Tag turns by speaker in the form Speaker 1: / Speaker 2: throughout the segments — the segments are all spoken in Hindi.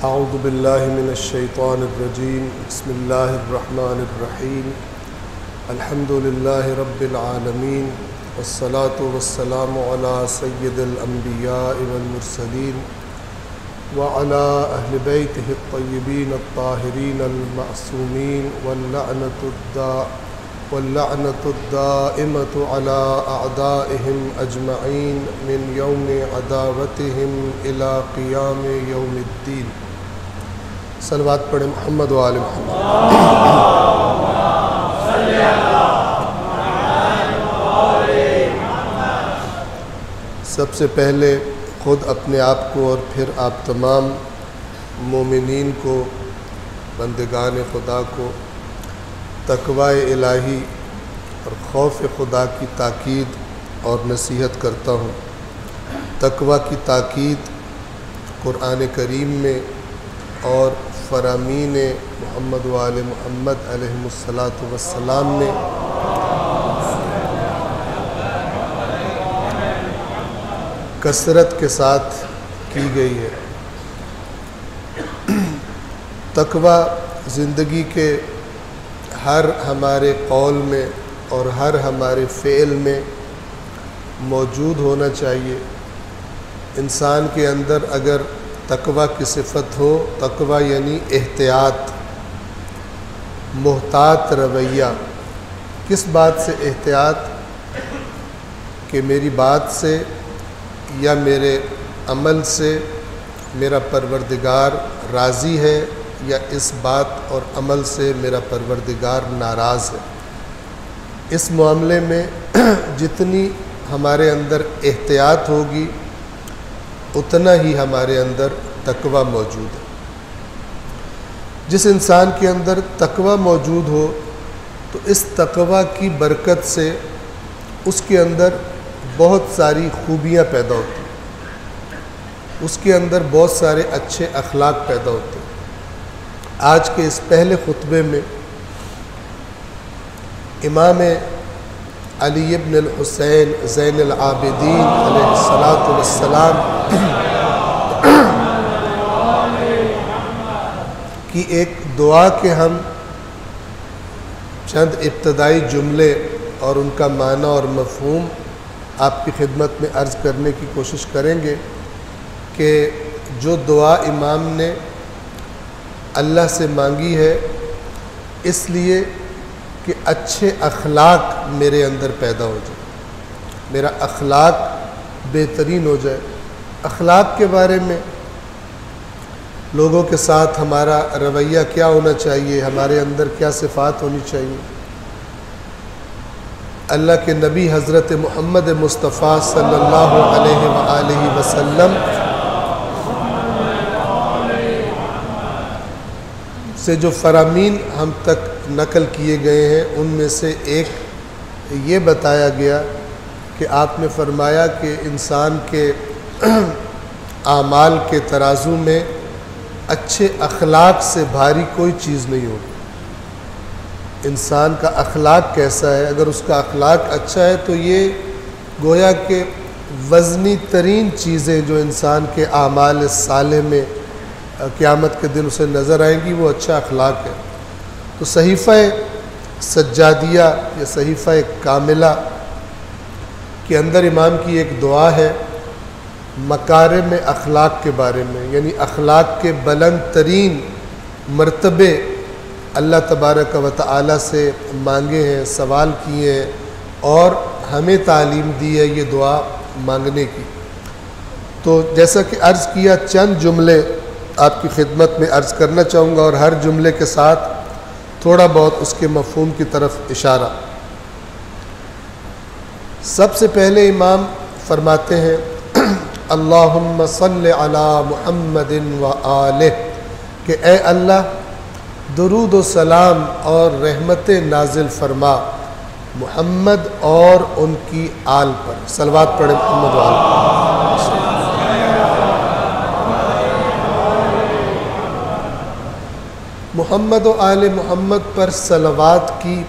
Speaker 1: अऊज़ु बिल्लाहि मिनश शैतानिर रजीम। बिस्मिल्लाहिर रहमानिर रहीम। अल्हम्दुलिल्लाहि रब्बिल आलमीन वस्सलातु वस्सलामु अला सय्यिदिल अंबिया'i वल मुरसलीन व अला अहलि बैतिहि अत्तय्यिबीन अत्ताहिरीन अल मअसूमीन वल्लअनतु दाइमतु अला अअदाइहिम अजमईन मिन यौमि अदावतिहिम इला क़ियाम यौमिद्दीन। सलवात पढ़े मोहम्मद व आले मोहम्मद। सबसे पहले ख़ुद अपने आप को और फिर आप तमाम मोमिनीन को, बंदगान खुदा को तक़वा इलाही और खौफ खुदा की ताकीद और नसीहत करता हूँ। तक़वा की ताकीद कुरान करीम में और फ़रामीन मोहम्मद व आले मोहम्मद अलैहिमुस्सलातु वस्सलाम में कसरत के साथ की गई है। तक़वा ज़िंदगी के हर हमारे कौल में और हर हमारे फ़ेल में मौजूद होना चाहिए। इंसान के अंदर अगर तक़वा की सिफ़त हो, तक़वा यानी एहतियात, मोहतात रवैया। किस बात से एहतियात? कि मेरी बात से या मेरे अमल से मेरा परवरदिगार राज़ी है या इस बात और अमल से मेरा परवरदिगार नाराज़ है। इस मामले में जितनी हमारे अंदर एहतियात होगी उतना ही हमारे अंदर तक़वा मौजूद है। जिस इंसान के अंदर तक़वा मौजूद हो तो इस तक़वा की बरकत से उसके अंदर बहुत सारी खूबियाँ पैदा होती हैं, उसके अंदर बहुत सारे अच्छे अखलाक पैदा होते हैं। आज के इस पहले खुतबे में इमाम अली इब्न अल हुसैन ज़ैनुल आबिदीन अलैहिस्सलातु वस्सलाम की एक दुआ के हम चंद इब्तदाई जुमले और उनका माना और मफ़हूम आपकी खिदमत में अर्ज़ करने की कोशिश करेंगे कि जो दुआ इमाम ने अल्लाह से मांगी है इसलिए कि अच्छे अखलाक मेरे अंदर पैदा हो जाए, मेरा अखलाक बेहतरीन हो जाए। अखलाक के बारे में लोगों के साथ हमारा रवैया क्या होना चाहिए, हमारे अंदर क्या सिफ़ात होनी चाहिए। अल्लाह के नबी हज़रत मोहम्मद मुस्तफ़ा सल्लल्लाहु अलैहि वसल्लम से जो फ़रामीन हम तक नकल किए गए हैं उनमें से एक ये बताया गया कि आपने फरमाया कि इंसान के आमाल के तराजू में अच्छे अखलाक से भारी कोई चीज़ नहीं होगी। इंसान का अखलाक कैसा है, अगर उसका अखलाक अच्छा है तो ये गोया के वज़नी तरीन चीज़ें जो इंसान के आमाल साले में क़यामत के दिन उसे नज़र आएंगी वो अच्छा अखलाक है। तो सहीफ़ा सज्जादिया या सहीफ़ा कामिला के अंदर इमाम की एक दुआ है मकारिम अखलाक के बारे में, यानी अखलाक के बुलंद तरीन मर्तबे अल्लाह तबारक व तआला से मांगे हैं, सवाल किए हैं और हमें तालीम दी है ये दुआ मांगने की। तो जैसा कि अर्ज़ किया, चंद जुमले आपकी खिदमत में अर्ज़ करना चाहूँगा और हर जुमले के साथ थोड़ा बहुत उसके मफ़हूम की तरफ इशारा। सबसे पहले इमाम फरमाते हैं अल्लाहुम्मा सल्लि अला मुहम्मदिन व आलिह, कि ए अल्लाह दुरूद व सलाम और रहमत नाजिल फरमा मुहम्मद और उनकी आल पर। सलवात पढ़े मोहम्मद व आल। मोहम्मद व आले मोहम्मद पर सलवात की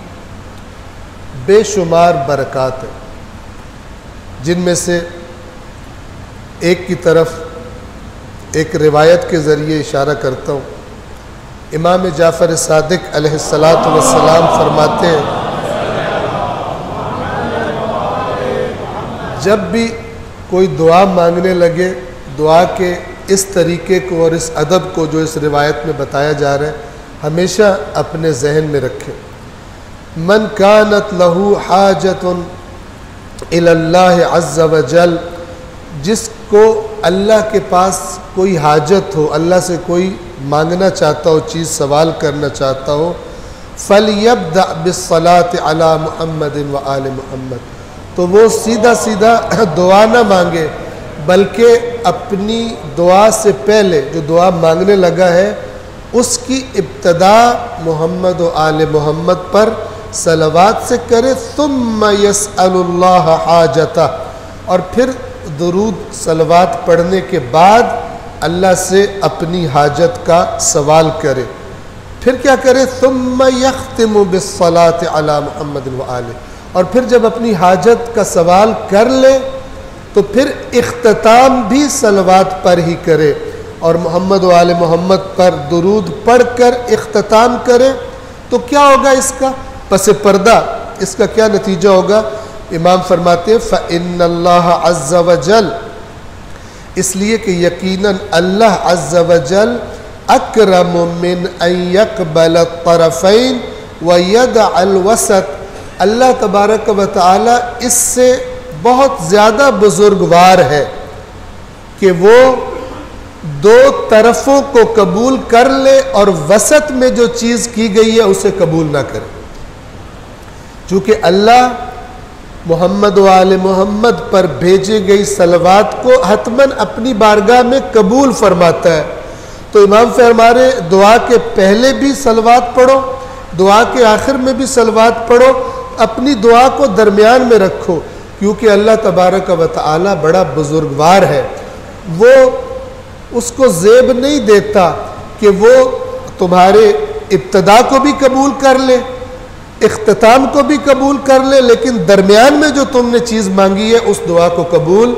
Speaker 1: बेशुमार बरक़ात है, जिनमें से एक की तरफ एक रिवायत के ज़रिए इशारा करता हूँ। इमाम जाफ़र सादिक अलैहिस्सलातु वस्सलाम फरमाते हैं, जब भी कोई दुआ मांगने लगे, दुआ के इस तरीके को और इस अदब को जो इस रिवायत में बताया जा रहा है हमेशा अपने जहन में रखें। मन कानत लहू हाजतुन इलल्लाह अज़्ज़ व जल, जिसको अल्लाह के पास कोई हाजत हो, अल्लाह से कोई मांगना चाहता हो, चीज़ सवाल करना चाहता हो, फलयब्दा बिस्सलाति अला मुहम्मदिन व आले मुहम्मद, तो वो सीधा सीधा दुआ ना मांगे, बल्कि अपनी दुआ से पहले जो दुआ मांगने लगा है उसकी इब्तदा मोहम्मद व आले मोहम्मद पर सलवात से करे। सुम्मा यसअलुल्लाह हाजता, और फिर दुरूद सलवात पढ़ने के बाद अल्लाह से अपनी हाजत का सवाल करे। फिर क्या करे? सुम्मा यख्तिमु बिस्सलाति अला मुहम्मद व आले, और फिर जब अपनी हाजत का सवाल कर ले तो फिर इख्तिताम भी सलवात पर ही करे और मोहम्मद व आले मोहम्मद पर दुरूद पढ़कर इख्तिताम करे। तो क्या होगा इसका पस पर्दा, इसका क्या नतीजा होगा? इमाम फरमाते हैं फ़इन्नल्लाह अज़्ज़ व जल, इसलिए कि यकीनन अल्लाह अज़्ज़ व जल अकरम मिन अन यक़बल तरफ़ैन व यदअल वसत, अल्लाह तबारक व तआला इससे बहुत ज़्यादा बुजुर्गवार है कि वो दो तरफों को कबूल कर ले और वसत में जो चीज़ की गई है उसे कबूल ना करे। चूँकि अल्लाह मोहम्मद व आले मोहम्मद पर भेजी गई सलवात को हतमन अपनी बारगाह में कबूल फरमाता है। तो इमाम फरमा रहे दुआ के पहले भी सलवात पढ़ो, दुआ के आखिर में भी सलवात पढ़ो, अपनी दुआ को दरमियान में रखो, क्योंकि अल्लाह तबारक व तआला बड़ा बुजुर्गवार है। वो उसको ज़ेब नहीं देता कि वो तुम्हारे इब्तदा को भी कबूल कर ले, इख्तिताम को भी कबूल कर ले, लेकिन दरमियान में जो तुमने चीज़ मांगी है उस दुआ को कबूल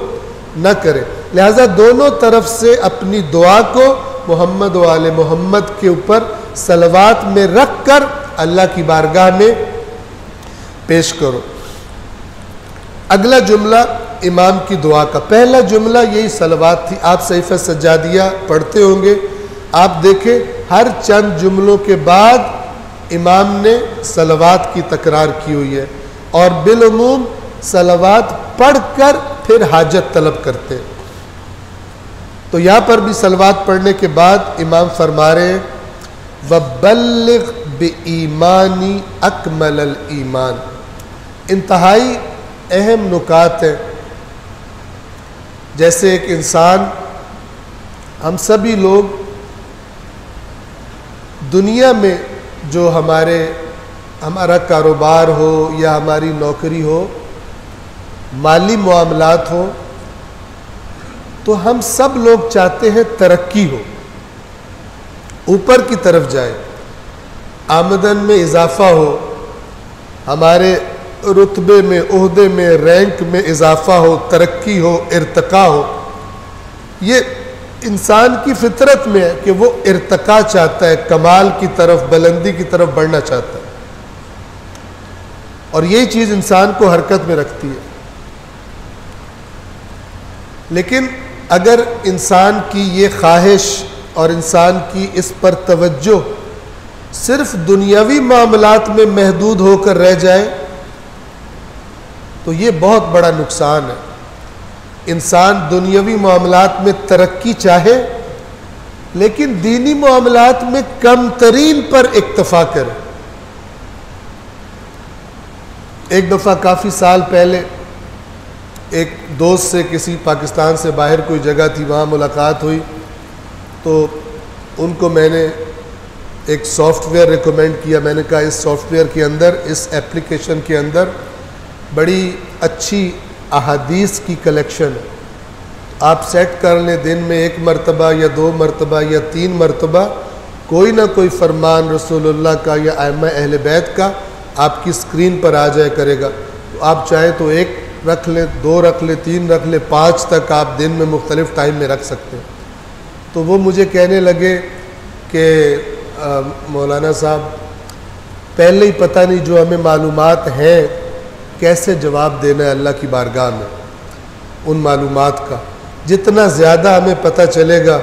Speaker 1: न करे। लिहाजा दोनों तरफ से अपनी दुआ को मोहम्मद व आले मोहम्मद के ऊपर सलवात में रख कर अल्लाह की बारगाह में पेश करो। अगला जुमला इमाम की दुआ का, पहला जुमला यही सलवात थी। आप सहीफ़ा सज्जादिया पढ़ते होंगे, आप देखें हर चंद जुमलों के बाद इमाम ने सलवात की तकरार की हुई है और बिलउमूम सलवात पढ़कर फिर हाजत तलब करते हैं। तो यहाँ पर भी सलवात पढ़ने के बाद इमाम फरमा रहे हैं वबल्लिग बिईमानी अकमलल ईमान। इंतहाई अहम नुकात है। जैसे एक इंसान, हम सभी लोग दुनिया में जो हमारा कारोबार हो या हमारी नौकरी हो, माली मामलात हो, तो हम सब लोग चाहते हैं तरक्की हो, ऊपर की तरफ जाए, आमदन में इजाफा हो, हमारे रुतबे में, ओहदे में, रैंक में इजाफा हो, तरक्की हो, इर्तका हो। ये इंसान की फितरत में है कि वो इर्तका चाहता है, कमाल की तरफ, बुलंदी की तरफ बढ़ना चाहता है, और यही चीज़ इंसान को हरकत में रखती है। लेकिन अगर इंसान की ये ख्वाहिश और इंसान की इस पर तवज्जो सिर्फ दुनियावी मामलात में महदूद होकर रह जाए तो ये बहुत बड़ा नुकसान है। इंसान दुनियावी मामलात में तरक्की चाहे लेकिन दीनी मामलात में कम तरीन पर इक्तफा करे। एक दफ़ा काफ़ी साल पहले एक दोस्त से किसी पाकिस्तान से बाहर कोई जगह थी, वहाँ मुलाकात हुई, तो उनको मैंने एक सॉफ्टवेयर रिकमेंड किया। मैंने कहा इस सॉफ्टवेयर के अंदर, इस एप्लीकेशन के अंदर बड़ी अच्छी अहादीस की कलेक्शन है, आप सेट कर लें, दिन में 1 मरतबा या 2 मरतबा या 3 मरतबा कोई ना कोई फरमान रसूलुल्लाह का या आइम्मा अहले बैत का आपकी स्क्रीन पर आ जाए करेगा। तो आप चाहें तो 1 रख लें, 2 रख लें, 3 रख लें, 5 तक आप दिन में मुख्तलिफ़ टाइम में रख सकते हैं। तो वो मुझे कहने लगे कि मौलाना साहब पहले ही पता नहीं जो हमें मालूमात हैं कैसे जवाब देना है अल्लाह की बारगाह में उन मालूमात का। जितना ज़्यादा हमें पता चलेगा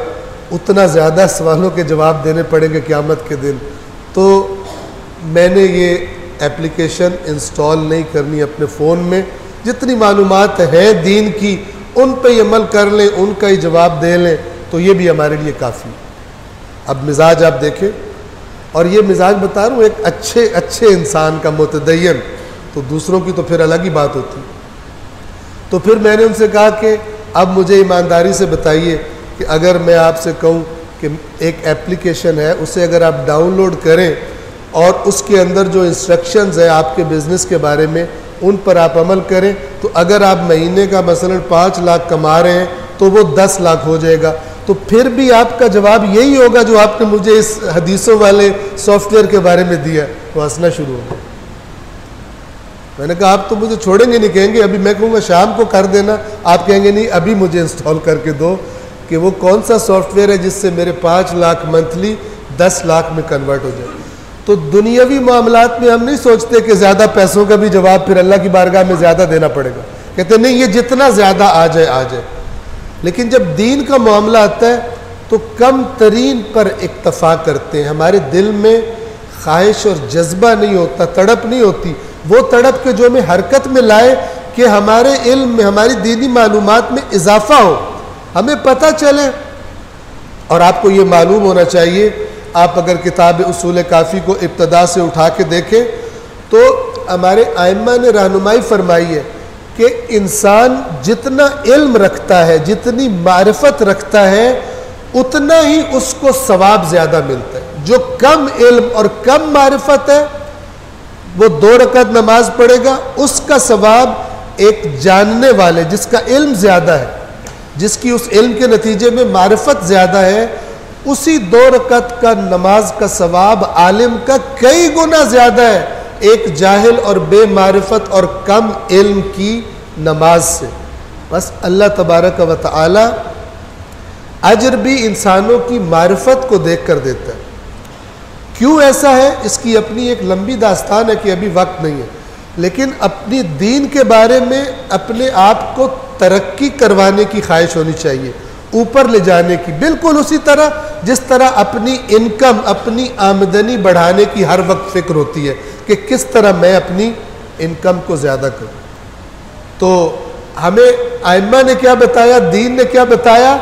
Speaker 1: उतना ज़्यादा सवालों के जवाब देने पड़ेंगे क़यामत के दिन। तो मैंने ये एप्लीकेशन इंस्टॉल नहीं करनी अपने फ़ोन में। जितनी मालूमात है दीन की उन पे ही अमल कर लें, उनका ही जवाब दे लें, तो ये भी हमारे लिए काफ़ी। अब मिजाज आप देखें, और ये मिजाज बता रहा हूँ एक अच्छे इंसान का, मुतदय्यन, तो दूसरों की तो फिर अलग ही बात होती। तो फिर मैंने उनसे कहा कि अब मुझे ईमानदारी से बताइए कि अगर मैं आपसे कहूँ कि एक एप्लीकेशन है, उसे अगर आप डाउनलोड करें और उसके अंदर जो इंस्ट्रक्शंस है आपके बिज़नेस के बारे में उन पर आप अमल करें, तो अगर आप महीने का मसलन 5 लाख कमा रहे हैं तो वो 10 लाख हो जाएगा। तो फिर भी आपका जवाब यही होगा जो आपने मुझे इस हदीसों वाले सॉफ्टवेयर के बारे में दिया। तो हंसना शुरू हो गया। मैंने कहा आप तो मुझे छोड़ेंगे नहीं, कहेंगे अभी मैं कहूँगा शाम को कर देना, आप कहेंगे नहीं अभी मुझे इंस्टॉल करके दो कि वो कौन सा सॉफ्टवेयर है जिससे मेरे 5 लाख मंथली 10 लाख में कन्वर्ट हो जाए। तो दुनियावी मामलात में हम नहीं सोचते कि ज़्यादा पैसों का भी जवाब फिर अल्लाह की बारगाह में ज़्यादा देना पड़ेगा। कहते नहीं ये जितना ज़्यादा आ जाए। लेकिन जब दीन का मामला आता है तो कम तरीन पर इक्तफा करते हैं। हमारे दिल में ख्वाहिश और जज्बा नहीं होता, तड़प नहीं होती। वो तड़प के जो हमें हरकत में लाए कि हमारे इल्म में, हमारी दीनी मालूमात में इजाफा हो, हमें पता चले। और आपको ये मालूम होना चाहिए, आप अगर किताब उसूल काफ़ी को इब्तदा से उठा के देखें तो हमारे आइम्मा ने रहनुमाई फरमाई है कि इंसान जितना इल्म रखता है, जितनी मारिफत रखता है, उतना ही उसको सवाब ज़्यादा मिलता है। जो कम इल्म और कम मारिफत है वो 2 रकात नमाज पढ़ेगा, उसका सवाब एक जानने वाले जिसका इल्म ज़्यादा है, जिसकी उस इल्म के नतीजे में मारिफत ज़्यादा है, उसी 2 रकात का नमाज का सवाब आलिम का कई गुना ज़्यादा है एक जाहिल और बेमारिफत और कम इल्म की नमाज से। बस अल्लाह तबारक व तआला अजर भी इंसानों की मारिफत को देख कर देता है। क्यों ऐसा है इसकी अपनी एक लंबी दास्तान है कि अभी वक्त नहीं है, लेकिन अपनी दीन के बारे में अपने आप को तरक्की करवाने की ख्वाहिश होनी चाहिए, ऊपर ले जाने की। बिल्कुल उसी तरह जिस तरह अपनी इनकम, अपनी आमदनी बढ़ाने की हर वक्त फिक्र होती है कि किस तरह मैं अपनी इनकम को ज़्यादा करूँ। तो हमें आइम्मा ने क्या बताया, दीन ने क्या बताया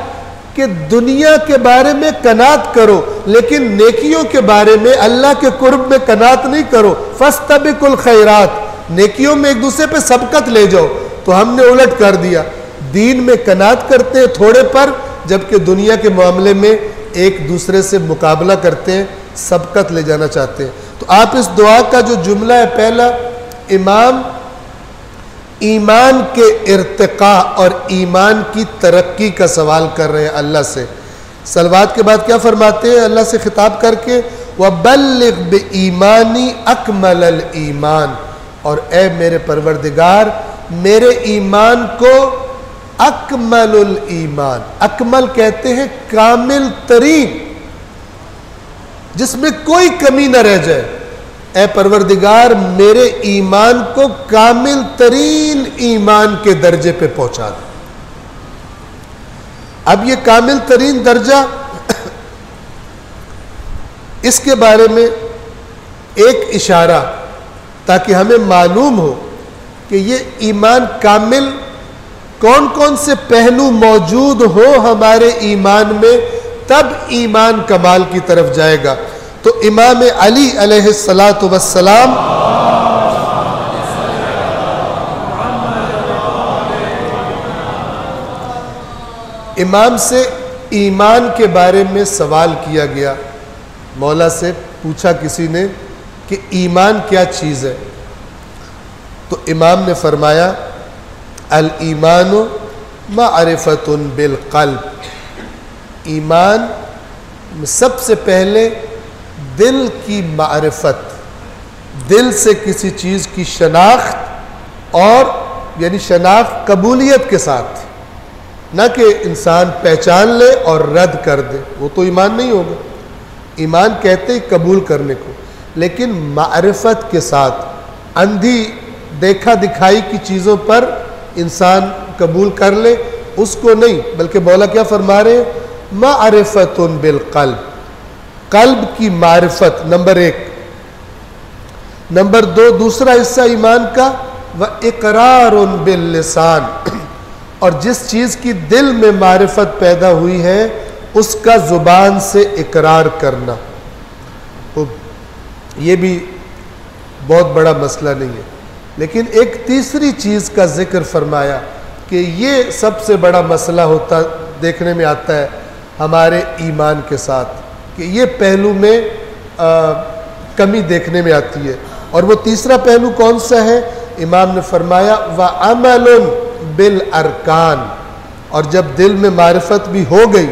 Speaker 1: कि दुनिया के बारे में कनात करो, लेकिन नेकियों के बारे में, अल्लाह के कुर्ब में कनात नहीं करो। फस्तबिकुल खैरात, नेकियों में एक दूसरे पे सबकत ले जाओ। तो हमने उलट कर दिया, दीन में कनात करते हैं थोड़े पर, जबकि दुनिया के मामले में एक दूसरे से मुकाबला करते हैं, सबकत ले जाना चाहते हैं। तो आप इस दुआ का जो जुमला है, पहला इमाम ईमान के इर्तिका और ईमान की तरक्की का सवाल कर रहे हैं अल्लाह से। सलवात के बाद क्या फरमाते हैं अल्लाह से खिताब करके, वबल्लिग बिईमानी अकमलल ईमान, और ए मेरे परवरदिगार मेरे ईमान को अकमलुल ईमान, अकमल कहते हैं कामिल तरीन, जिसमें कोई कमी न रह जाए। ए परवरदिगार मेरे ईमान को कामिल तरीन ईमान के दर्जे पे पहुंचा दे। अब ये कामिल तरीन दर्जा, इसके बारे में एक इशारा, ताकि हमें मालूम हो कि ये ईमान कामिल कौन कौन से पहलू मौजूद हो हमारे ईमान में, तब ईमान कमाल की तरफ जाएगा। तो इमाम अली अलैहिस्सलातु वस्सलाम इमाम से ईमान के बारे में सवाल किया गया। मौला से पूछा किसी ने कि ईमान क्या चीज़ है, तो इमाम ने फरमाया अल ईमानु मारिफतुन बिल क़ल्ब, ईमान सबसे पहले दिल की मारिफत, दिल से किसी चीज़ की शनाख्त, और यानी शनाख्त कबूलियत के साथ। ना कि इंसान पहचान ले और रद्द कर दे, वो तो ईमान नहीं होगा। ईमान कहते ही कबूल करने को, लेकिन मारिफत के साथ अंधी देखा दिखाई की चीज़ों पर इंसान कबूल कर ले, उसको नहीं। बल्कि मौला क्या फरमा रहे हैं, मारिफतुन बिल क़ल्ब, कल्ब की मारिफत नंबर 1। नंबर 2 दूसरा हिस्सा ईमान का, व इकरारुन बिल लिसान, और जिस चीज़ की दिल में मारिफत पैदा हुई है उसका ज़ुबान से इकरार करना। तो ये भी बहुत बड़ा मसला नहीं है। लेकिन एक तीसरी चीज़ का जिक्र फरमाया कि ये सबसे बड़ा मसला होता देखने में आता है हमारे ईमान के साथ, कि ये पहलू में कमी देखने में आती है। और वो तीसरा पहलू कौन सा है? इमाम ने फरमाया व अमलुन बिल अरकान, और जब दिल में मारिफत भी हो गई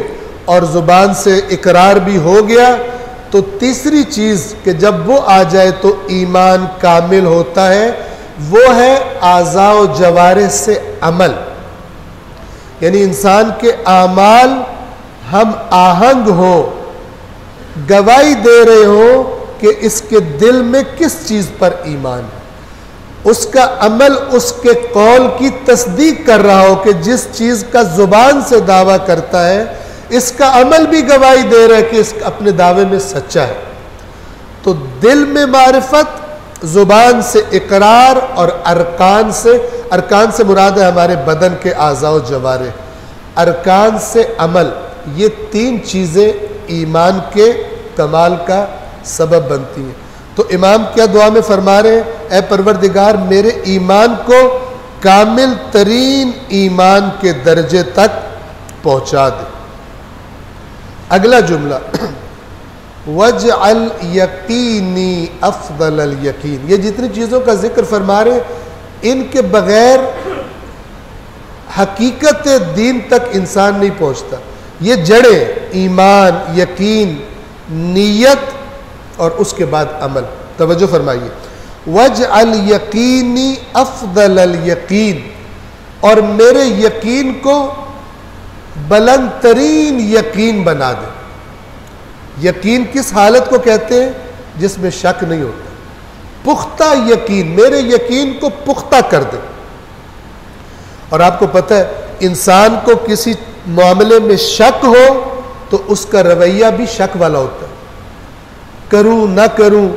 Speaker 1: और ज़ुबान से इकरार भी हो गया, तो तीसरी चीज़ कि जब वो आ जाए तो ईमान कामिल होता है, वो है आज़ा व जवारे से अमल। यानी इंसान के आमाल हम आहंग हो, गवाही दे रहे हो कि इसके दिल में किस चीज़ पर ईमान है, उसका अमल उसके कौल की तस्दीक कर रहा हो कि जिस चीज़ का ज़ुबान से दावा करता है इसका अमल भी गवाही दे रहा है कि इस अपने दावे में सच्चा है। तो दिल में मारिफत, ज़ुबान से इकरार और अरकान से मुराद है हमारे बदन के आज़ा व जवारे, अरकान से अमल, ये 3 चीज़ें ईमान के कमाल का सबब बनती हैं। तो इमाम क्या दुआ में फरमा रहे हैं, ऐ परवरदिगार मेरे ईमान को कामिल तरीन ईमान के दर्जे तक पहुंचा दे। अगला जुमला, वजअल यकीनी अफदल अल यकीन। ये जितनी चीज़ों का जिक्र फरमा रहे हैं, इनके बगैर हकीकत दीन तक इंसान नहीं पहुंचता। ये जड़ें ईमान, यकीन, नीयत और उसके बाद अमल। तवज्जो फरमाइए, वजअल यकीनी अफदल अल यकीन, और मेरे यकीन को बुलंद तरीन यकीन बना दे। यकीन किस हालत को कहते हैं? जिसमें शक नहीं होता। पुख्ता यकीन, मेरे यकीन को पुख्ता कर दे। और आपको पता है इंसान को किसी मामले में शक हो तो उसका रवैया भी शक वाला होता है, करूं ना करूं।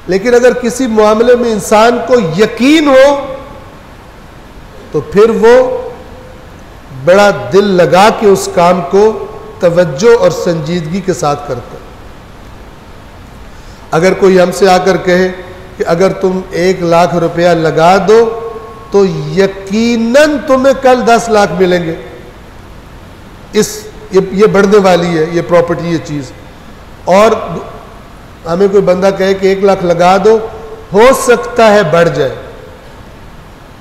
Speaker 1: लेकिन अगर किसी मामले में इंसान को यकीन हो तो फिर वो बड़ा दिल लगा के उस काम को तवज्जो और संजीदगी के साथ करता है। अगर कोई हमसे आकर कहे कि अगर तुम 1 लाख रुपया लगा दो तो यकीनन तुम्हें कल 10 लाख मिलेंगे, ये बढ़ने वाली है ये प्रॉपर्टी, ये चीज़। और हमें कोई बंदा कहे कि 1 लाख लगा दो, हो सकता है बढ़ जाए,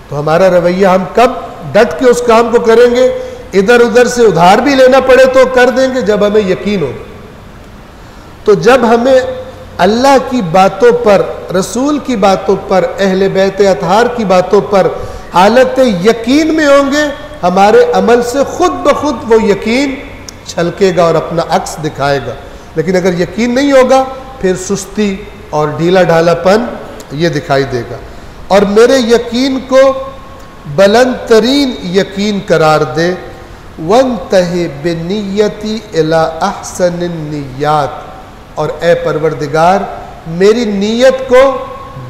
Speaker 1: तो हमारा रवैया, हम कब डट के उस काम को करेंगे? इधर उधर से उधार भी लेना पड़े तो कर देंगे जब हमें यकीन हो। तो जब हमें अल्लाह की बातों पर, रसूल की बातों पर, अहले बैत अतहार की बातों पर हालत यकीन में होंगे, हमारे अमल से खुद ब खुद वो यकीन छलकेगा और अपना अक्स दिखाएगा। लेकिन अगर यकीन नहीं होगा फिर सुस्ती और ढीला ढालापन ये दिखाई देगा। और मेरे यकीन को बुलंद तरीन यकीन करार दे। वंतहि बिनियती इला अहसन निय्यात, और ए परवरदिगार मेरी नीयत को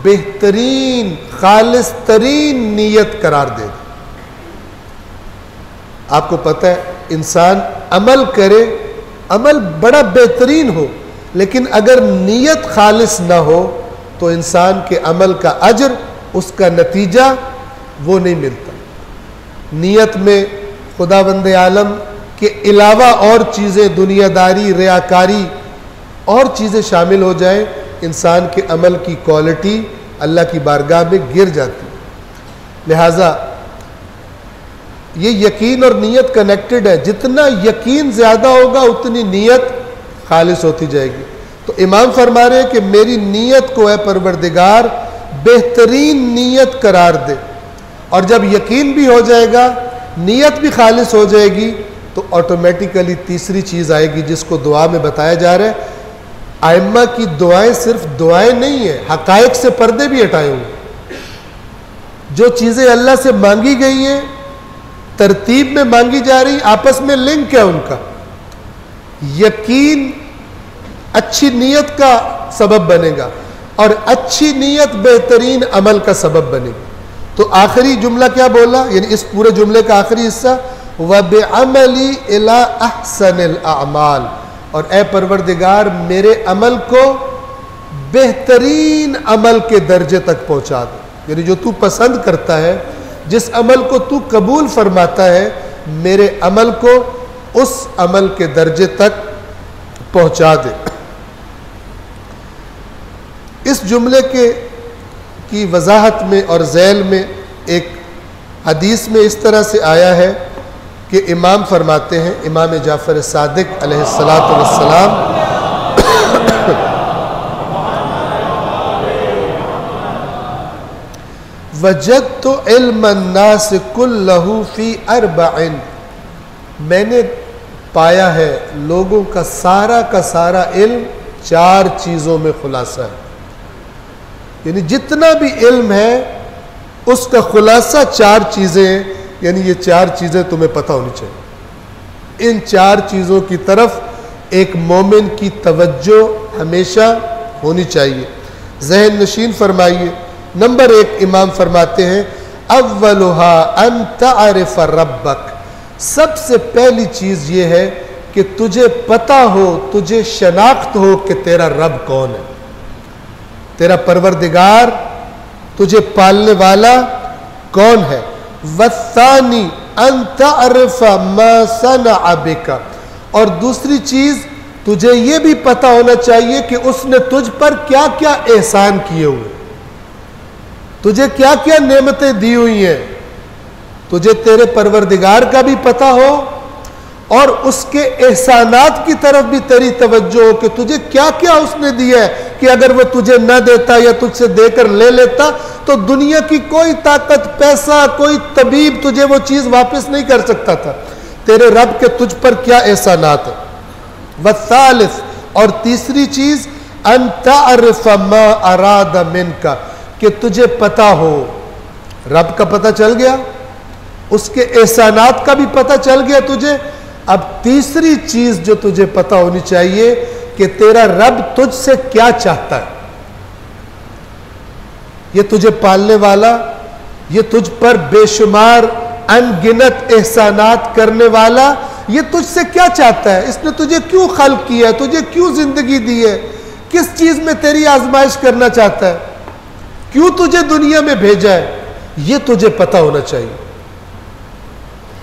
Speaker 1: बेहतरीन खालिस तरीन नीयत करार दे। आपको पता है इंसान अमल करे, अमल बड़ा बेहतरीन हो, लेकिन अगर नीयत खालिस ना हो तो इंसान के अमल का अजर, उसका नतीजा वो नहीं मिलता। नीयत में खुदावंद आलम के अलावा और चीज़ें, दुनियादारी, रियाकारी और चीज़ें शामिल हो जाए, इंसान के अमल की क्वालिटी अल्लाह की बारगाह में गिर जाती है। लिहाजा ये यकीन और नीयत कनेक्टेड है। जितना यकीन ज़्यादा होगा उतनी नीयत खालिस होती जाएगी। तो इमाम फरमा रहे हैं कि मेरी नीयत को है परवरदिगार बेहतरीन नीयत करार दे। और जब यकीन भी हो जाएगा नीयत भी खालिस हो जाएगी तो ऑटोमेटिकली तीसरी चीज़ आएगी जिसको दुआ में बताया जा रहा है। आइम्मा की दुआएं सिर्फ दुआएं नहीं है, हकायक से पर्दे भी हटाए हुए। जो चीज़ें अल्लाह से मांगी गई हैं, तरतीब में मांगी जा रही, आपस में लिंक है उनका। यकीन अच्छी नीयत का सबब बनेगा और अच्छी नीयत बेहतरीन अमल का सबब बनेगी। तो आखिरी जुमला क्या बोला, यानी इस पूरे जुमले का आखिरी हिस्सा, वबिअमली इला अहसनिल अमाल, और ए परवरदिगार मेरे अमल को बेहतरीन अमल के दर्जे तक पहुंचा दे। यानी जो तू पसंद करता है, जिस अमल को तू कबूल फरमाता है, मेरे अमल को उस अमल के दर्जे तक पहुंचा दे। इस जुमले की वजाहत में और ज़ैल में एक हदीस में इस तरह से आया है कि इमाम फरमाते हैं, इमाम जाफ़र सादिक अलैहिस्सलातु वस्सलाम, वजदतु इल्मन नास कुल्लहु फी अर्बइन, मैंने पाया है लोगों का सारा इल्म 4 चीज़ों में खुलासा है। यानी जितना भी इल्म है उसका खुलासा 4 चीज़ें हैं। यानी ये 4 चीज़ें तुम्हें पता होनी चाहिए। इन 4 चीज़ों की तरफ एक मोमिन की तवज्जो हमेशा होनी चाहिए। ज़हन नशीन फरमाइए। नंबर 1 इमाम फरमाते हैं, अव्वलुहा अन तअरिफ रब्बक, सबसे पहली चीज़ ये है कि तुझे पता हो, तुझे शनाख्त हो कि तेरा रब कौन है, तेरा परवरदिगार, तुझे पालने वाला कौन है। वस्सानी अन तअरिफ मा सनअ बिका, और दूसरी चीज तुझे यह भी पता होना चाहिए कि उसने तुझ पर क्या क्या एहसान किए हुए, तुझे क्या क्या नेमतें दी हुई हैं। तुझे तेरे परवरदिगार का भी पता हो और उसके एहसानात की तरफ भी तेरी तवज्जो हो कि तुझे क्या क्या उसने दिया है, कि अगर वो तुझे न देता या तुझसे देकर ले लेता तो दुनिया की कोई ताकत, पैसा, कोई तबीब तुझे वो चीज वापस नहीं कर सकता था। तेरे रब के तुझ पर क्या एहसानात है। वसालिस, और तीसरी चीज, अन तअरिफ मा अराद मिनका, कि तुझे पता हो, रब का पता चल गया, उसके एहसानात का भी पता चल गया तुझे। अब तीसरी चीज जो तुझे पता होनी चाहिए कि तेरा रब तुझसे क्या चाहता है। ये तुझे पालने वाला, ये तुझ पर बेशुमार अनगिनत एहसानात करने वाला, ये तुझसे क्या चाहता है, इसने तुझे क्यों खल्क किया है, तुझे क्यों जिंदगी दी है, किस चीज में तेरी आजमाइश करना चाहता है, क्यों तुझे दुनिया में भेजा है, ये तुझे पता होना चाहिए।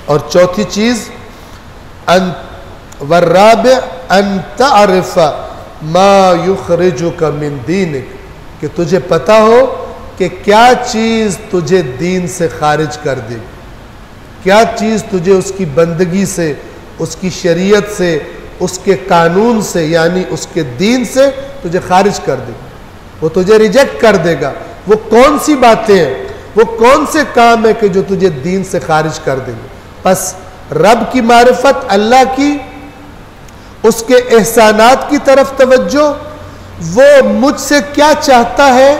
Speaker 1: और चौथी चीज, अन वर्राबि अन तअरिफ मा युखरिजुका मिन दीनिक, कि तुझे पता हो कि क्या चीज तुझे दीन से खारिज कर देगी, क्या चीज तुझे उसकी बंदगी से, उसकी शरीयत से, उसके कानून से, यानी उसके दीन से तुझे खारिज कर देगी, वो तुझे रिजेक्ट कर देगा। वो कौन सी बातें हैं, वो कौन से काम है कि जो तुझे दीन से खारिज कर देंगे। बस रब की मारिफत, अल्लाह की, उसके एहसानात की तरफ तवज्जो, वो मुझसे क्या चाहता है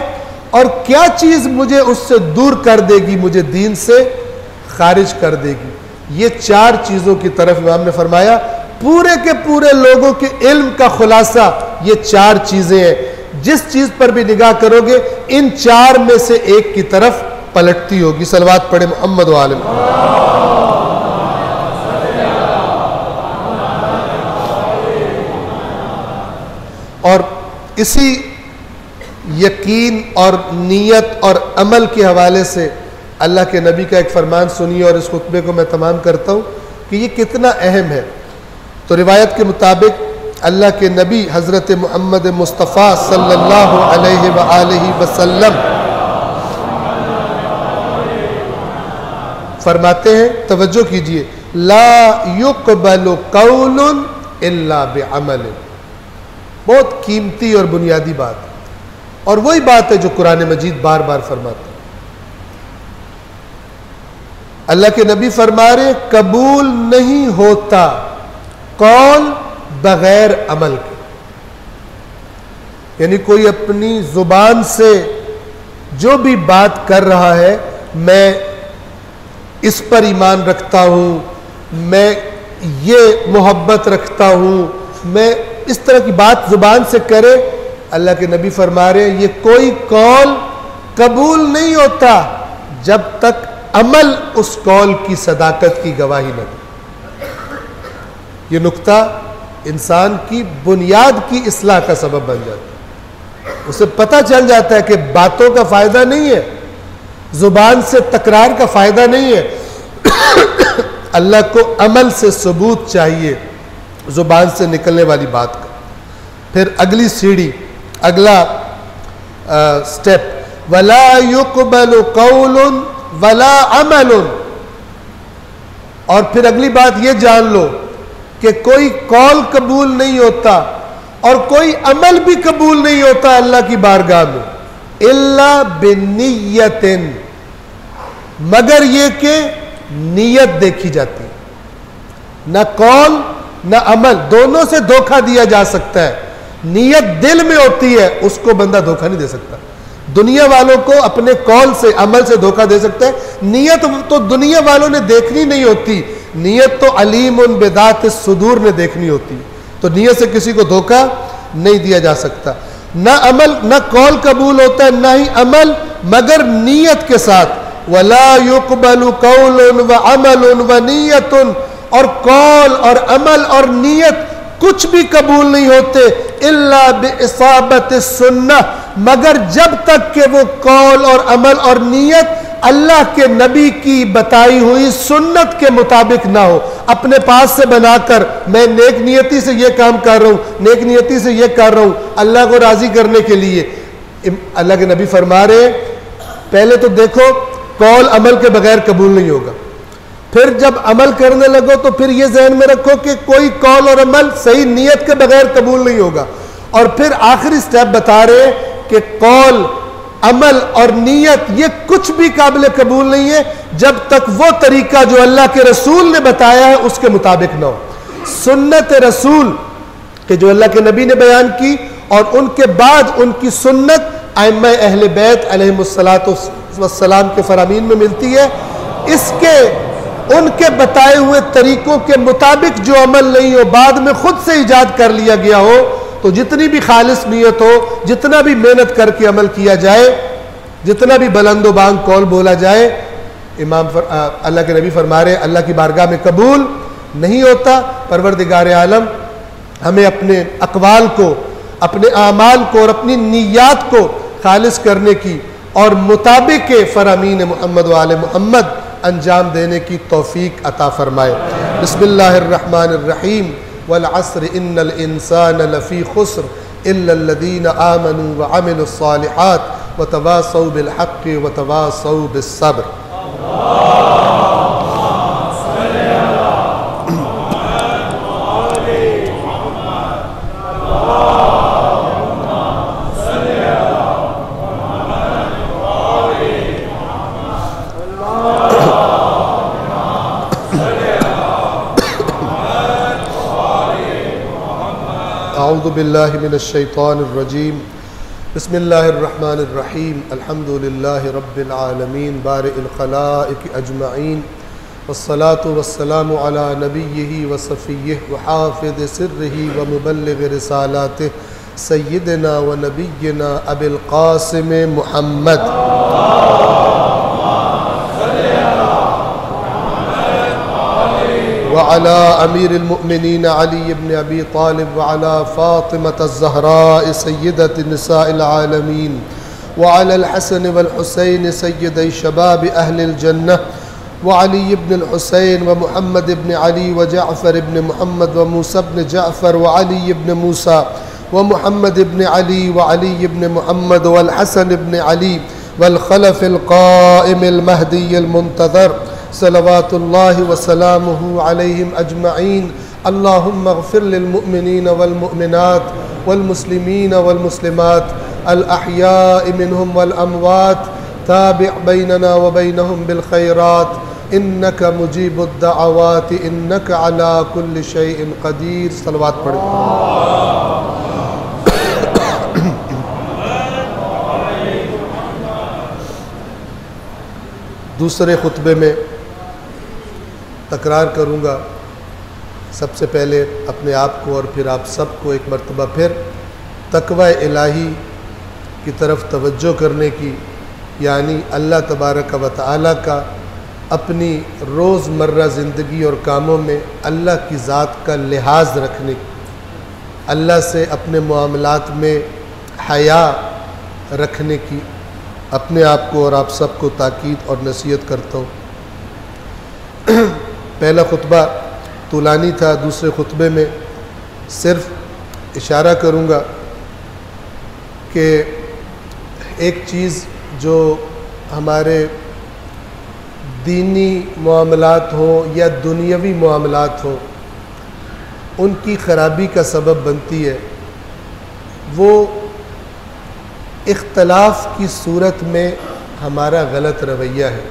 Speaker 1: और क्या चीज मुझे उससे दूर कर देगी, मुझे दीन से खारिज कर देगी। ये 4 चीजों की तरफ इमाम ने फरमाया पूरे के पूरे लोगों के इल्म का खुलासा ये 4 चीजें हैं। जिस चीज पर भी निगाह करोगे इन 4 में से एक की तरफ पलटती होगी। सलवात पढ़े मोहम्मद व आले मोहम्मद। और इसी यकीन और नीयत और अमल के हवाले से अल्लाह के नबी का एक फरमान सुनिए और इस खुतबे को मैं तमाम करता हूँ कि ये कितना अहम है। तो रिवायत के मुताबिक अल्लाह के नबी हज़रत मोहम्मद मुस्तफ़ा सल्लल्लाहु अलैहि वआलिहि वसल्लम फरमाते हैं, तवज्जो कीजिए, ला युक़बलु क़ौलुन इल्ला बिअमल। बहुत कीमती और बुनियादी बात है, और वही बात है जो कुरान मजीद बार बार फरमाता है। अल्लाह के नबी फरमा रहे कबूल नहीं होता कौल बगैर अमल के। यानी कोई अपनी जुबान से जो भी बात कर रहा है, मैं इस पर ईमान रखता हूं, मैं ये मोहब्बत रखता हूं, मैं इस तरह की बात जुबान से करे, अल्लाह के नबी फरमा रहे हैं ये कोई कौल कबूल नहीं होता जब तक अमल उस कौल की सदाकत की गवाही न दे। ये नुक्ता इंसान की बुनियाद की इस्लाह का सबब बन जाता है। उसे पता चल जाता है कि बातों का फायदा नहीं है, जुबान से तकरार का फायदा नहीं है। अल्लाह को अमल से सबूत चाहिए जुबान से निकलने वाली बात का। फिर अगली सीढ़ी, अगला स्टेप, वला युक़बलु क़ौलुन वला अमलुन। और फिर अगली बात ये जान लो कि कोई कौल कबूल नहीं होता और कोई अमल भी कबूल नहीं होता अल्लाह की बारगाह में, इल्ला बिन्नियतिन, मगर ये कि नीयत देखी जाती है। न कौल न अमल, दोनों से धोखा दिया जा सकता है। नीयत दिल में होती है, उसको बंदा धोखा नहीं दे सकता। दुनिया वालों को अपने कौल से अमल से धोखा दे सकता है, नीयत तो दुनिया वालों ने देखनी नहीं होती, नीयत तो अलीमुन बिदात सुदूर ने देखनी होती। तो नीयत से किसी को धोखा नहीं दिया जा सकता। न अमल न कौल कबूल होता है न ही अमल, मगर नीयत के साथ। वला युक़बलु क़ौलुन व अमलुन व नीयतुन, और कौल और अमल और नीयत कुछ भी कबूल नहीं होते इल्ला बिइसाबत सुन्नह, मगर जब तक कि वो कौल और अमल और नीयत अल्लाह के नबी की बताई हुई सुन्नत के मुताबिक ना हो। अपने पास से बनाकर मैं नेक नियति से ये काम कर रहा हूँ, नेक नियति से ये कर रहा हूँ अल्लाह को राजी करने के लिए, अल्लाह के नबी फरमा रहे पहले तो देखो कौल अमल के बगैर कबूल नहीं होगा। फिर जब अमल करने लगो तो फिर ये जहन में रखो कि कोई कौल और अमल सही नीयत के बगैर कबूल नहीं होगा। और फिर आखिरी स्टेप बता रहे कि कौल अमल और नीयत ये कुछ भी काबिल कबूल नहीं है जब तक वो तरीका जो अल्लाह के रसूल ने बताया है उसके मुताबिक ना हो। सुन्नत रसूल के जो अल्लाह के नबी ने बयान की और उनके बाद उनकी सुन्नत आइम्मा अहले बैत अलैहिमुस्सलातु वस्सलाम के फरामीन में मिलती है। इसके उनके बताए हुए तरीकों के मुताबिक जो अमल नहीं हो, बाद में खुद से इजाद कर लिया गया हो, तो जितनी भी खालिस नियत हो, जितना भी मेहनत करके अमल किया जाए, जितना भी बुलंद बांग कौल बोला जाए, अल्लाह के नबी फरमा रहे अल्लाह की बारगाह में कबूल नहीं होता। परवरदिगार आलम हमें अपने अक़वाल को, अपने आमाल को और अपनी नियत को खालिस करने की और मुताबिक फ़रामीन मोहम्मद व आले मोहम्मद अंजाम देने की तौफीक अता फरमाए। बिस्मिल्लाहिर्रहमानिर्रहीम वल अस्र इन्नल इंसान लफ़ी खुस्र इल्लल्लज़ीना आमनू व अमिलुस्सालिहात व तवासौ बिल हक़्क़ि व तवासौ बिस सब्र। अऊज़ु बिल्लाहि मिनश शैतानिर रजीम। बिस्मिल्लाहिर्रहमानिर्रहीम। अल्हम्दुलिल्लाहि रब्बिल आलमीन बारिइल खलाइक अजमईन वस्सलातु वस्सलामु अला नबिय्यिहि व सफ़िय्यिहि व हाफ़िज़ सिर्रिहि व मुबल्लिग़ रिसालातिहि सय्यिदिना व नबिय्यिना अबिल क़ासिम मुहम्मद व अला अमीरिल मुमिनीन अली इब्न अबी तालिब व अला फ़ातिमत ज़हरा सय्यदत निसाइल आलमीन व अलल हसन वल हुसैन सय्यदै शबाब अहलिल जन्नह व अली इब्न हुसैन व मुहम्मद इब्न अली व जाफ़र इब्न मुहम्मद व मूसा इब्न जाफ़र व अली इब्न मूसा व मुहम्मद इब्न अली व अली इब्न मुहम्मद वल हसन इब्न अली वल खलफ़िल क़ाइमिल महदिय्यिल मुंतज़र सलवातुल्लाहि व सलामुहु अलैहिम अजमईन। अल्लाहुम्मा अग़फ़िर लिल मुअमिनीन वल मुअमिनात वल मुस्लिमीन वल मुस्लिमात अल अहयाइ मिनहुम वल अमवात ताबि' बैनना व बैनहुम बिल खैरात इन्नका मुजीबुद्दअवाति इन्नका अला कुल्लि शैइन क़दीर। सलवात पढ़ें। दूसरे खुतबे में तकरार करूँगा, सबसे पहले अपने आप को और फिर आप सबको एक मर्तबा फिर तक़वा इलाही की तरफ तवज्जो करने की, यानी अल्लाह तबारक व तआला का अपनी रोज़मर्रा ज़िंदगी और कामों में अल्लाह की ज़ात का लिहाज रखने की, अल्लाह से अपने मामलात में हया रखने की अपने आप को और आप सबको ताकीद और नसीहत करता हूँ। पहला खुतबा तुलानी था, दूसरे खुतबे में सिर्फ इशारा करूँगा कि एक चीज़ जो हमारे दीनी मामलात हो या दुनियावी मामलात हो उनकी ख़राबी का सबब बनती है, वो इख्तलाफ की सूरत में हमारा गलत रवैया है।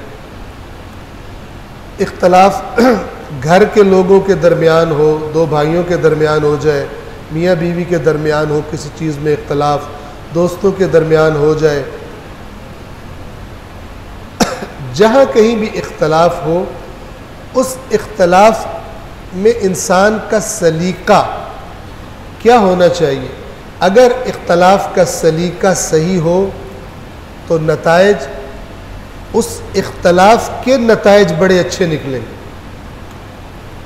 Speaker 1: इख्तलाफ घर के लोगों के दरमियान हो, दो भाइयों के दरमियान हो जाए, मियाँ बीवी के दरमियान हो, किसी चीज़ में इख्तलाफ दोस्तों के दरमियान हो जाए, जहाँ कहीं भी इख्तलाफ हो उस इख्तलाफ में इंसान का सलीका क्या होना चाहिए। अगर इख्तलाफ का सलीका सही हो तो नताइज, उस इख्तलाफ के नताइज बड़े अच्छे निकलेंगे,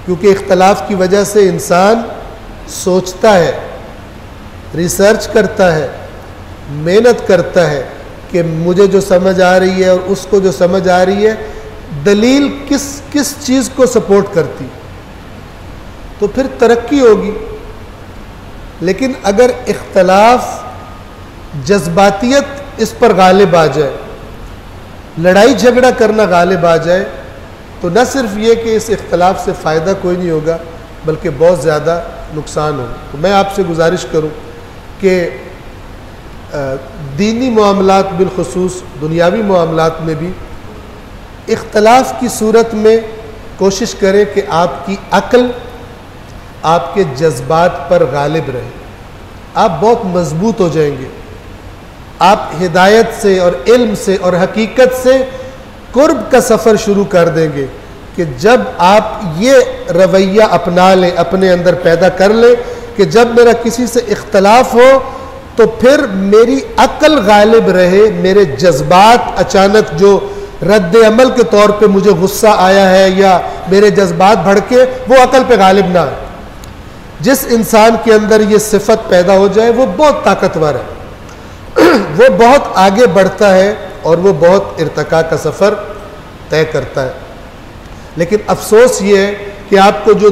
Speaker 1: क्योंकि इख्तलाफ की वजह से इंसान सोचता है, रिसर्च करता है, मेहनत करता है कि मुझे जो समझ आ रही है और उसको जो समझ आ रही है दलील किस किस चीज़ को सपोर्ट करती, तो फिर तरक्की होगी। लेकिन अगर इख्तलाफ जज्बातियत इस पर गालिब आ जाए, लड़ाई झगड़ा करना गालिब आ जाए, तो न सिर्फ ये कि इस इख्तलाफ से फ़ायदा कोई नहीं होगा बल्कि बहुत ज़्यादा नुकसान होगा। तो मैं आपसे गुजारिश करूं कि दीनी मामलात बिलखुसूस दुनियावी मामलात में भी इख्तलाफ की सूरत में कोशिश करें कि आपकी अक्ल आपके जज्बात पर गालिब रहे, आप बहुत मजबूत हो जाएंगे। आप हिदायत से और इल्म से और हकीकत से कुर्ब का सफ़र शुरू कर देंगे कि जब आप ये रवैया अपना लें, अपने अंदर पैदा कर लें कि जब मेरा किसी से इख्तलाफ हो तो फिर मेरी अक्ल गालिब रहे, मेरे जज्बात अचानक जो रद्द अमल के तौर पे मुझे गुस्सा आया है या मेरे जज्बात भड़के, वो अक्ल पे गालिब ना आए। जिस इंसान के अंदर ये सिफत पैदा हो जाए वो बहुत ताकतवर है, वो बहुत आगे बढ़ता है और वो बहुत इर्तिका का सफ़र तय करता है। लेकिन अफसोस ये है कि आपको जो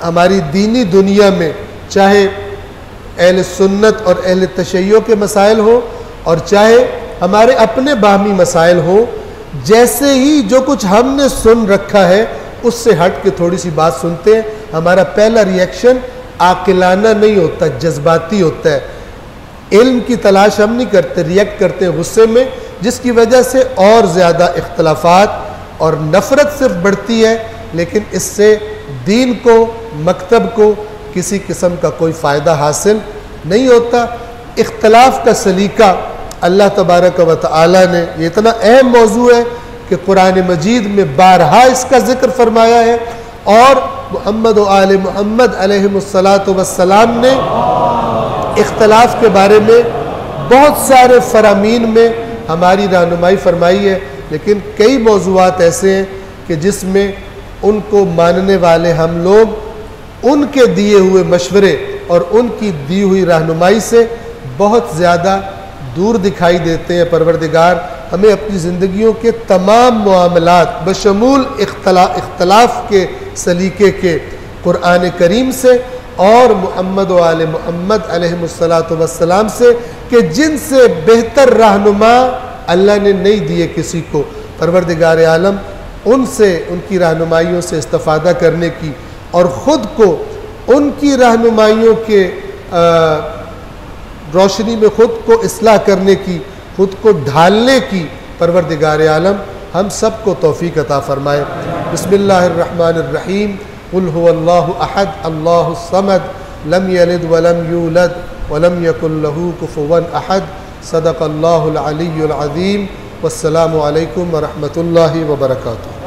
Speaker 1: हमारी दीनी दुनिया में चाहे अहले सुन्नत और अहले तशय्यो के मसाइल हो और चाहे हमारे अपने बाहमी मसाइल हो, जैसे ही जो कुछ हमने सुन रखा है उससे हट के थोड़ी सी बात सुनते हैं, हमारा पहला रिएक्शन आकिलाना नहीं होता, जज्बाती होता है। इल्म की तलाश हम नहीं करते, रिएक्ट करते हैं गुस्से में, जिसकी वजह से और ज़्यादा इख्तलाफात और नफ़रत सिर्फ बढ़ती है, लेकिन इससे दीन को, मकतब को किसी किस्म का कोई फ़ायदा हासिल नहीं होता। इख्तलाफ का सलीका अल्लाह तबारक व तआला ने, ये इतना अहम मौजू है कि कुरान मजीद में बारहा इसका ज़िक्र फरमाया है और मुहम्मद व आले मुहम्मद अलैहिमुस्सलातु वस्सलाम ने इख्तलाफ के बारे में बहुत सारे फरामीन में हमारी रहनुमाई फरमाई है। लेकिन कई मौज़ूआत ऐसे हैं कि जिसमें उनको मानने वाले हम लोग उनके दिए हुए मशवरे और उनकी दी हुई रहनुमाई से बहुत ज़्यादा दूर दिखाई देते हैं। परवरदिगार हमें अपनी ज़िंदगियों के तमाम मामलात बशमूल इख्तलाफ के सलीके के कुरान करीम से और मुहम्मद व आले मुहम्मद अलैहिमुस्सलातु वस्सलाम से कि जिनसे बेहतर रहनुमा अल्लाह ने नहीं दिए किसी को, परवरदिगार आलम उनसे, उनकी रहनुमाइयों से इस्तिफ़ादा करने की और ख़ुद को उनकी रहनुमाइयों के रोशनी में ख़ुद को इस्लाह करने की, ख़ुद को ढालने की परवरदिगार आलम हम सब को तौफीक अता फ़रमाए। बिस्मिल्लाहिर्रहमानिर्रहीम। कुल हुवल्लाहु अहद अल्लाहुस समद लम यलिद वलम यूलद वलम यकुल लहू कुफुवन अहद। सदक़ल्लाहुल अलीयुल अज़ीम। वस्सलामु अलैकुम व रहमतुल्लाहि व बरकातुहू।